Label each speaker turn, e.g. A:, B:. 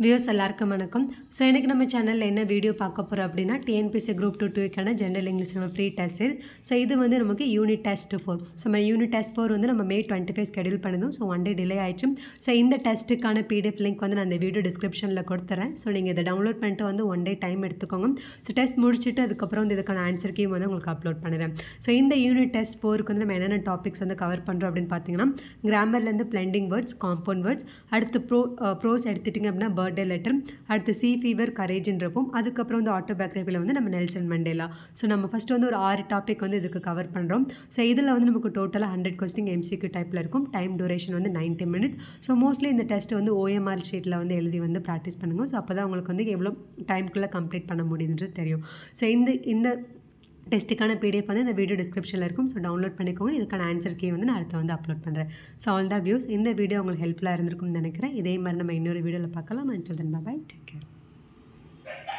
A: Views எல்லாருக்கும் வணக்கம். So இன்றைக்கி நம்ம சேனலில் என்ன வீடியோ பார்க்க போகிறோம் அப்படின்னா டிஎன்பிஎஸ்சி குரூப் 2க்கான ஜென்ரல் இங்கிலீஷ் நம்ம ஃப்ரீ டெஸ்ட். ஸோ இது வந்து நமக்கு யூனிட் டெஸ்ட் 4. ஸோ நம்ம யூனிட் டெஸ்ட் 4 வந்து நம்ம May 25 ஸ்கெடியூல் பண்ணியிருந்தோம். ஸோ 1 day டிலே ஆயிடுச்சு. ஸோ இந்த டெஸ்ட்டுக்கான பிடிஎஃப் லிங்க் வந்து நான் இந்த வீடியோ டிஸ்கிரிப்ஷனில் கொடுத்துறேன். ஸோ நீங்கள் இதை டவுன்லோட் பண்ணிட்டு வந்து 1 day டைம் எடுத்துக்கோங்க. ஸோ டெஸ்ட் முடிச்சுட்டு அதுக்கப்புறம் வந்து இதுக்கான ஆன்சர் கீயும் வந்து உங்களுக்கு அப்லோட் பண்ணுறேன். ஸோ இந்த யூனிட் டெஸ்ட் 4க்கு வந்து நம்ம என்னென்ன டாபிக்ஸ் வந்து கவர் பண்ணுறோம் அப்படின்னு பார்த்தீங்கன்னா கிராமர்லேருந்து பிளெண்டிங் வேர்ட்ஸ், காம்பவுண்ட் வேர்ட்ஸ், அடுத்து ப்ரோஸ் எடுத்துட்டிங்க அப்படின்னா பர்த்டே லெட்டர், அடுத்து சி ஃபீவர், கரேஜ்ன்றப்போம், அதுக்கப்புறம் வந்து ஆட்டோபயோகிராஃபியில் வந்து நம்ம நெல்சன் மண்டேலா. ஸோ நம்ம ஃபஸ்ட்டு வந்து ஒரு 6 டாபிக் வந்து இதுக்கு கவர் பண்ணுறோம். ஸோ இதில் வந்து நமக்கு டோட்டலாக 100 கொஸ்டின் எம்சிக்யூ டைப்பில் இருக்கும். டைம் டூரேஷன் வந்து 90 minutes. ஸோ மோஸ்ட்லி இந்த டெஸ்ட் வந்து ஓஎம்ஆர் ஷீட்டில் வந்து எழுதி வந்து ப்ராக்டிஸ் பண்ணுங்கள். ஸோ அப்போ தான் உங்களுக்கு வந்து எவ்வளோ டைம்குள்ளே கம்ப்ளீட் பண்ண முடியுதுன்றது தெரியும். ஸோ இந்த டெஸ்ட்டுக்கான பிடிஎஃப் வந்து இந்த வீடியோ டிஸ்கிரிப்ஷனில் இருக்கும். ஸோ டவுன்லோட் பண்ணிக்கோங்க. இதுக்கான ஆன்சர் கீ வந்து நான் அடுத்து வந்து அப்லோட் பண்ணுறேன். ஸோ ஆல் த வியூஸ், இந்த வீடியோ உங்களுக்கு ஹெல்ப்ஃபுல்லாக இருந்திருக்கும்னு நினைக்கிறேன். இதே மாதிரி நம்ம இன்னொரு வீடியோவில் பார்க்கலாம். Until then bye, take care.